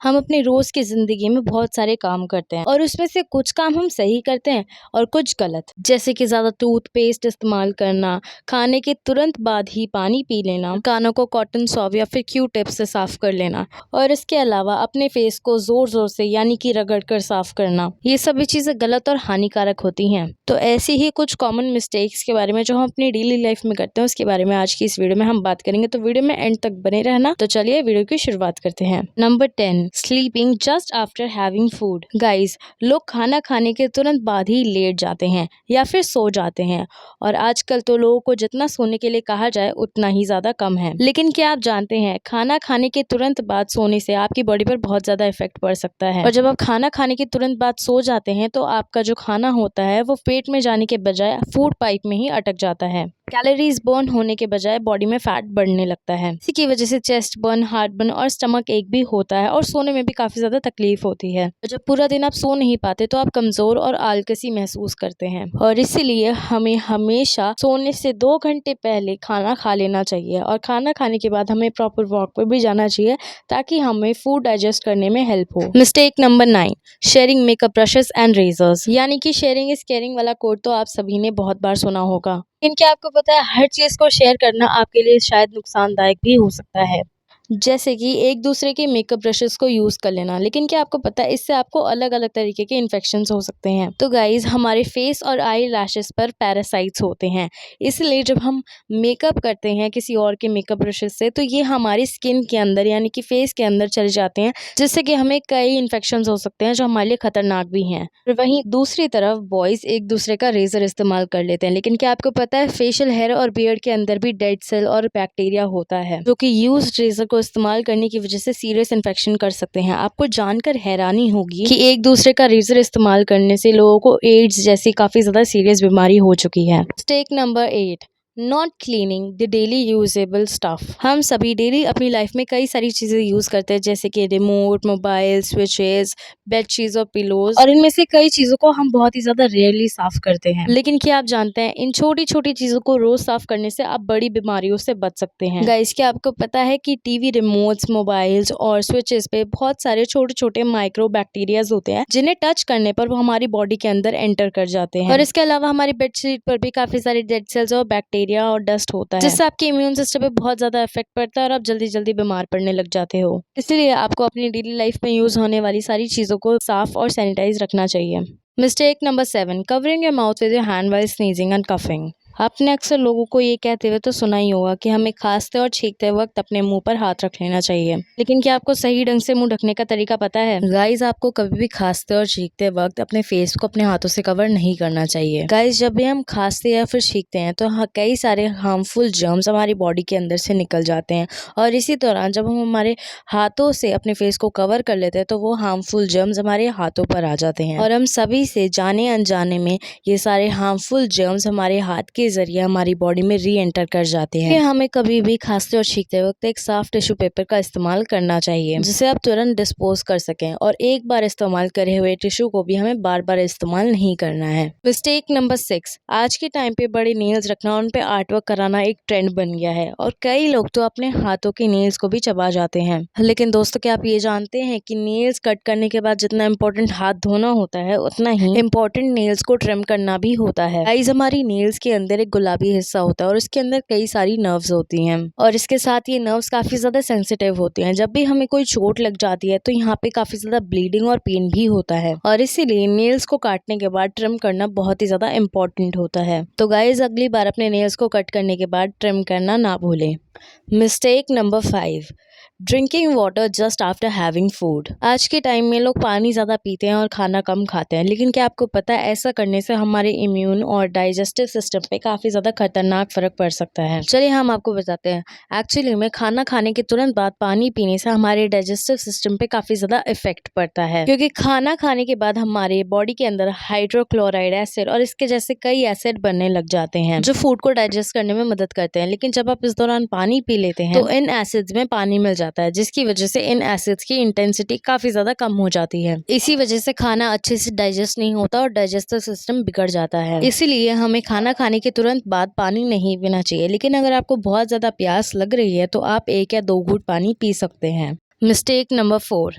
हम अपनी रोज की जिंदगी में बहुत सारे काम करते हैं और उसमें से कुछ काम हम सही करते हैं और कुछ गलत। जैसे कि ज्यादा टूथपेस्ट इस्तेमाल करना, खाने के तुरंत बाद ही पानी पी लेना, कानों को कॉटन सॉब या फिर क्यू टिप से साफ कर लेना और इसके अलावा अपने फेस को जोर जोर से यानी कि रगड़ कर साफ करना। ये सभी चीजें गलत और हानिकारक होती हैं। तो ऐसी ही कुछ कॉमन मिस्टेक्स के बारे में जो हम अपनी डेली लाइफ में करते हैं उसके बारे में आज की इस वीडियो में हम बात करेंगे। तो वीडियो में एंड तक बने रहना। तो चलिए वीडियो की शुरुआत करते हैं। Number 10, sleeping just after having food. Guys, लोग खाना खाने के तुरंत बाद ही लेट जाते हैं या फिर सो जाते हैं और आजकल तो लोगों को जितना सोने के लिए कहा जाए उतना ही ज्यादा कम है। लेकिन क्या आप जानते हैं, खाना खाने के तुरंत बाद सोने से आपकी बॉडी पर बहुत ज्यादा इफेक्ट पड़ सकता है। और जब आप खाना खाने के तुरंत बाद सो जाते हैं तो आपका जो खाना होता है वो पेट में जाने के बजाय फूड पाइप में ही अटक जाता है। कैलोरीज बर्न होने के बजाय बॉडी में फैट बढ़ने लगता है। इसी की वजह से चेस्ट बर्न, हार्ट बर्न और स्टमक एक भी होता है और सोने में भी काफी ज्यादा तकलीफ होती है। जब पूरा दिन आप सो नहीं पाते तो आप कमजोर और आलसी महसूस करते हैं और इसीलिए हमें हमेशा सोने से 2 घंटे पहले खाना खा लेना चाहिए और खाना खाने के बाद हमें प्रॉपर वॉक पर भी जाना चाहिए ताकि हमें फूड डाइजेस्ट करने में हेल्प हो। Mistake number 9, sharing makeup brushes and razors. यानी कि शेयरिंग इज केयरिंग वाला कोड तो आप सभी ने बहुत बार सुना होगा। लेकिन क्या आपको पता है, हर चीज को शेयर करना आपके लिए शायद नुकसानदायक भी हो सकता है। जैसे कि एक दूसरे के मेकअप ब्रशेस को यूज कर लेना, लेकिन क्या आपको पता है इससे आपको अलग अलग तरीके के इन्फेक्शंस हो सकते हैं। तो गाइज, हमारे फेस और आई लैशेस पर पैरासाइट्स होते हैं, इसलिए जब हम मेकअप करते हैं किसी और के मेकअप ब्रशेस से तो ये हमारी स्किन के अंदर यानी कि फेस के अंदर चले जाते हैं, जिससे कि हमें कई इन्फेक्शंस हो सकते हैं जो हमारे लिए खतरनाक भी हैं। और वहीं दूसरी तरफ बॉयज एक दूसरे का रेजर इस्तेमाल कर लेते हैं, लेकिन क्या आपको पता है फेशियल हेयर और बियर्ड के अंदर भी डेड सेल और बैक्टीरिया होता है जो कि यूज्ड रेजर को इस्तेमाल करने की वजह से सीरियस इन्फेक्शन कर सकते हैं। आपको जानकर हैरानी होगी कि एक दूसरे का रेजर इस्तेमाल करने से लोगों को एड्स जैसी काफी ज्यादा सीरियस बीमारी हो चुकी है। Mistake number 8, not cleaning the daily usable stuff. हम सभी डेली अपनी लाइफ में कई सारी चीजें यूज करते हैं, जैसे कि रिमोट, मोबाइल, स्विचेस, बेडशीट्स और पिलोज, और इनमें से कई चीजों को हम बहुत ही ज्यादा रेयरली साफ करते हैं। लेकिन क्या आप जानते हैं, इन छोटी छोटी चीजों को रोज साफ करने से आप बड़ी बीमारियों से बच सकते हैं। गाइस, क्या आपको पता है कि टीवी रिमोट्स, मोबाइल्स और स्विचेस पे बहुत सारे छोटे छोटे माइक्रो बैक्टीरियाज होते हैं जिन्हें टच करने पर वो हमारी बॉडी के अंदर एंटर कर जाते हैं। और इसके अलावा हमारी बेडशीट पर भी काफी सारे डेड सेल्स और बैक्टीरिया और डस्ट होता है, जिससे आपके इम्यून सिस्टम पे बहुत ज्यादा इफेक्ट पड़ता है और आप जल्दी जल्दी बीमार पड़ने लग जाते हो। इसलिए आपको अपनी डेली लाइफ में यूज होने वाली सारी चीजों को साफ और सैनिटाइज रखना चाहिए। Mistake number 7, covering your mouth with your hand while sneezing and coughing. आपने अक्सर लोगों को ये कहते हुए तो सुना ही होगा कि हमें खांसते और छींकते वक्त अपने मुंह पर हाथ रख लेना चाहिए, लेकिन क्या आपको सही ढंग से मुंह ढकने का तरीका पता है? गाइस, आपको कभी भी खांसते और छींकते वक्त अपने फेस को अपने हाथों से कवर नहीं करना चाहिए। गाइस, जब भी हम खांसते या फिर छींकते हैं तो कई सारे हार्मफुल जर्म्स हमारी बॉडी के अंदर से निकल जाते हैं और इसी दौरान जब हम हमारे हाथों से अपने फेस को कवर कर लेते हैं तो वो हार्मफुल जर्म्स हमारे हाथों पर आ जाते हैं और हम सभी से जाने अनजाने में ये सारे हार्मफुल जर्म्स हमारे हाथ के जरिए हमारी बॉडी में री एंटर कर जाते हैं। हमें कभी भी खांसते और छींकते वक्त एक साफ टिश्यू पेपर का इस्तेमाल करना चाहिए जिसे आप तुरंत डिस्पोज कर सकें और एक बार इस्तेमाल करे हुए टिश्यू को भी हमें बार बार इस्तेमाल नहीं करना है। मिस्टेक नंबर 6, आज के टाइम पे बड़े नेल्स रखना, उन पे आर्टवर्क कराना एक ट्रेंड बन गया है और कई लोग तो अपने हाथों के नेल्स को भी चबा जाते हैं। लेकिन दोस्तों, क्या आप ये जानते हैं कि नेल्स कट करने के बाद जितना इम्पोर्टेंट हाथ धोना होता है उतना ही इम्पोर्टेंट नेल्स को ट्रिम करना भी होता है। गाइस, हमारी नेल्स के अंदर एक गुलाबी हिस्सा होता है और इसके अंदर कई सारी नर्व्स होती हैं और इसके साथ ये नर्व्स काफी ज्यादा सेंसिटिव होती हैं। जब भी हमें कोई चोट लग जाती है तो यहाँ पे काफी ज्यादा ब्लीडिंग और पेन भी होता है और इसीलिए नेल्स को काटने के बाद ट्रिम करना बहुत ही ज्यादा इम्पोर्टेंट होता है। तो गाइस, अगली बार अपने नेल्स को कट करने के बाद ट्रिम करना ना भूलें। Mistake number 5, drinking water just after having food. आज के टाइम में लोग पानी ज्यादा पीते हैं और खाना कम खाते हैं, लेकिन क्या आपको पता है ऐसा करने से हमारे इम्यून और डाइजेस्टिव सिस्टम पे काफी ज्यादा खतरनाक फर्क पड़ सकता है। चलिए हम आपको बताते हैं। एक्चुअली में खाना खाने के तुरंत बाद पानी पीने से हमारे डाइजेस्टिव सिस्टम पे काफी ज्यादा इफेक्ट पड़ता है, क्योंकि खाना खाने के बाद हमारे बॉडी के अंदर हाइड्रोक्लोराइड एसिड और इसके जैसे कई एसिड बनने लग जाते हैं जो फूड को डाइजेस्ट करने में मदद करते हैं। लेकिन जब आप इस दौरान पानी पी लेते हैं तो इन एसिड्स में पानी मिल जाता है, जिसकी वजह से इन एसिड्स की इंटेंसिटी काफी ज्यादा कम हो जाती है। इसी वजह से खाना अच्छे से डाइजेस्ट नहीं होता और डाइजेस्टिव सिस्टम बिगड़ जाता है। इसीलिए हमें खाना खाने के तुरंत बाद पानी नहीं पीना चाहिए, लेकिन अगर आपको बहुत ज्यादा प्यास लग रही है तो आप 1 या 2 घूंट पानी पी सकते हैं। Mistake number 4,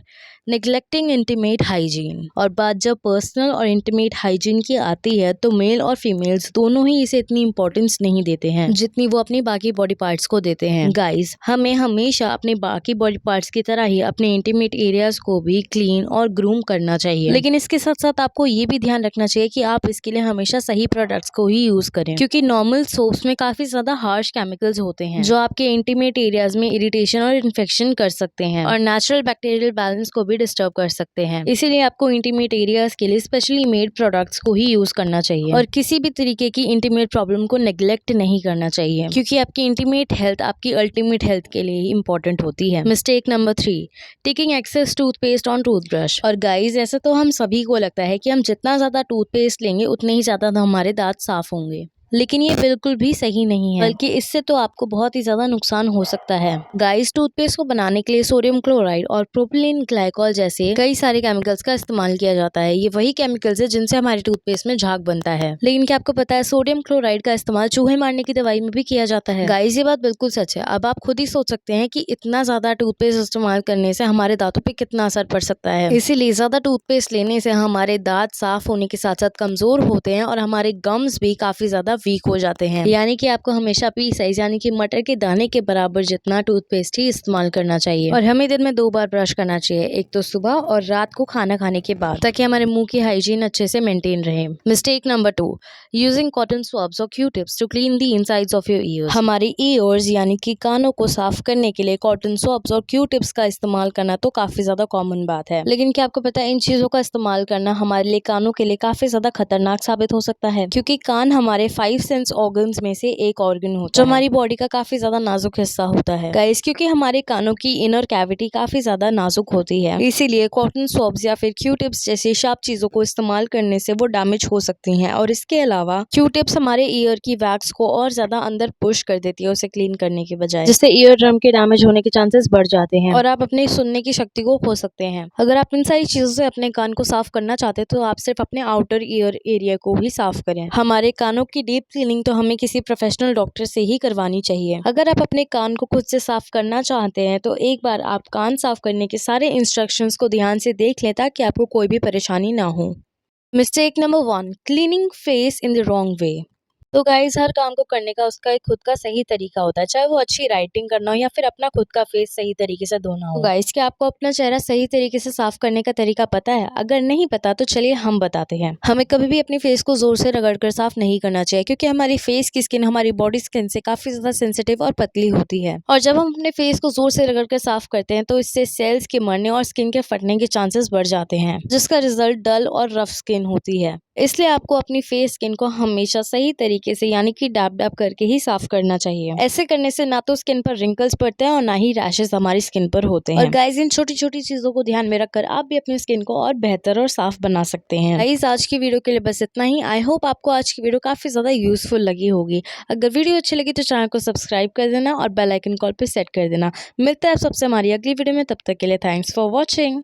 neglecting intimate hygiene. और बात जब पर्सनल और इंटीमेट हाइजीन की आती है तो मेल और फीमेल्स दोनों ही इसे इतनी इंपॉर्टेंस नहीं देते हैं जितनी वो अपनी बाकी बॉडी पार्ट्स को देते हैं। गाइस, हमें हमेशा अपने बाकी बॉडी पार्ट्स की तरह ही अपने इंटीमेट एरियाज को भी क्लीन और ग्रूम करना चाहिए, लेकिन इसके साथ साथ आपको ये भी ध्यान रखना चाहिए कि आप इसके लिए हमेशा सही प्रोडक्ट्स को ही यूज करें, क्योंकि नॉर्मल सोप्स में काफी ज्यादा हार्श केमिकल्स होते हैं जो आपके इंटीमेट एरियाज में इरिटेशन और इन्फेक्शन कर सकते हैं और नेचुरल बैक्टीरियल बैलेंस को भी डिस्टर्ब कर सकते हैं। इसीलिए आपको इंटीमेट एरियाज के लिए स्पेशली मेड प्रोडक्ट्स को ही यूज करना चाहिए और किसी भी तरीके की इंटीमेट प्रॉब्लम को नेग्लेक्ट नहीं करना चाहिए, क्योंकि आपकी इंटीमेट हेल्थ आपकी अल्टीमेट हेल्थ के लिए इंपॉर्टेंट होती है। Mistake number 3, taking excess toothpaste on toothbrush. और गाइज, ऐसा तो हम सभी को लगता है कि हम जितना ज्यादा टूथपेस्ट लेंगे उतने ही ज्यादा हमारे दांत साफ होंगे, लेकिन ये बिल्कुल भी सही नहीं है, बल्कि इससे तो आपको बहुत ही ज्यादा नुकसान हो सकता है। गाइस, टूथपेस्ट को बनाने के लिए सोडियम क्लोराइड और प्रोपिलीन ग्लाइकोल जैसे कई सारे केमिकल्स का इस्तेमाल किया जाता है। ये वही केमिकल्स है जिनसे हमारे टूथपेस्ट में झाग बनता है। लेकिन क्या आपको पता है, सोडियम क्लोराइड का इस्तेमाल चूहे मारने की दवाई में भी किया जाता है। गाइस, ये बात बिल्कुल सच है। अब आप खुद ही सोच सकते हैं कि इतना ज्यादा टूथपेस्ट इस्तेमाल करने से हमारे दांतों पे कितना असर पड़ सकता है। इसीलिए ज्यादा टूथपेस्ट लेने से हमारे दांत साफ होने के साथ साथ कमजोर होते हैं और हमारे गम्स भी काफी ज्यादा वीक हो जाते हैं। यानी कि आपको हमेशा पी साइज यानी कि मटर के दाने के बराबर जितना टूथपेस्ट ही इस्तेमाल करना चाहिए और हमें दिन में 2 बार ब्रश करना चाहिए, एक तो सुबह और रात को खाना खाने के बाद, ताकि हमारे मुंह की हाइजीन अच्छे से मेंटेन रहे। Mistake number 2, using cotton swabs और Q tips to clean the insides of your ears. हमारे ईयर्स यानी कि कानों को साफ करने के लिए कॉटन स्वब्स और क्यू टिप्स का इस्तेमाल करना तो काफी ज्यादा कॉमन बात है, लेकिन क्या आपको पता है, इन चीजों का इस्तेमाल करना हमारे लिए कानों के लिए काफी ज्यादा खतरनाक साबित हो सकता है, क्योंकि कान हमारे 5 सेंस ऑर्गन्स में से एक ऑर्गन होता है जो हमारी बॉडी का काफी ज्यादा नाजुक हिस्सा होता है। गाइस, क्योंकि हमारे कानों की इनर कैविटी काफी ज्यादा नाजुक होती है, इसीलिए कॉटन स्वब्स या फिर क्यू टिप्स जैसी शार्प चीजों को इस्तेमाल करने से वो डैमेज हो सकती हैं। और इसके अलावा क्यू टिप्स हमारे ईयर की वैक्स को और ज्यादा अंदर पुश कर देती है उसे क्लीन करने के बजाय, जिससे ईयर ड्रम के डैमेज होने के चांसेस बढ़ जाते हैं और आप अपने सुनने की शक्ति को खो सकते हैं। अगर आप इन सारी चीजों से अपने कान को साफ करना चाहते हैं तो आप सिर्फ अपने आउटर ईयर एरिया को ही साफ करें। हमारे कानों की डीप क्लीनिंग तो हमें किसी प्रोफेशनल डॉक्टर से ही करवानी चाहिए। अगर आप अपने कान को खुद से साफ करना चाहते हैं तो एक बार आप कान साफ करने के सारे इंस्ट्रक्शंस को ध्यान से देख लें ताकि आपको कोई भी परेशानी ना हो। Mistake number 1, cleaning face in the wrong way. तो गाइस, हर काम को करने का उसका एक खुद का सही तरीका होता है, चाहे वो अच्छी राइटिंग करना हो या फिर अपना खुद का फेस सही तरीके से धोना हो। तो गाइस, क्या आपको अपना चेहरा सही तरीके से साफ करने का तरीका पता है? अगर नहीं पता तो चलिए हम बताते हैं। हमें कभी भी अपने फेस को जोर से रगड़ कर साफ नहीं करना चाहिए, क्योंकि हमारी फेस की स्किन हमारी बॉडी स्किन से काफी ज्यादा सेंसिटिव और पतली होती है, और जब हम अपने फेस को जोर से रगड़ कर साफ करते हैं तो इससे सेल्स के मरने और स्किन के फटने के चांसेस बढ़ जाते हैं, जिसका रिजल्ट डल और रफ स्किन होती है। इसलिए आपको अपनी फेस स्किन को हमेशा सही तरीके से यानी कि डैब डैब करके ही साफ करना चाहिए। ऐसे करने से ना तो स्किन पर रिंकल्स पड़ते हैं और ना ही रैशेस हमारी स्किन पर होते हैं। और गाइस, इन छोटी छोटी चीजों को ध्यान में रखकर आप भी अपनी स्किन को और बेहतर और साफ बना सकते हैं। गाइस, आज की वीडियो के लिए बस इतना ही। आई होप आपको आज की वीडियो काफी ज्यादा यूजफुल लगी होगी। अगर वीडियो अच्छी लगी तो चैनल को सब्सक्राइब कर देना और बेल आइकन कॉल पे सेट कर देना। मिलता है आप सबसे हमारी अगली वीडियो में, तब तक के लिए थैंक्स फॉर वॉचिंग।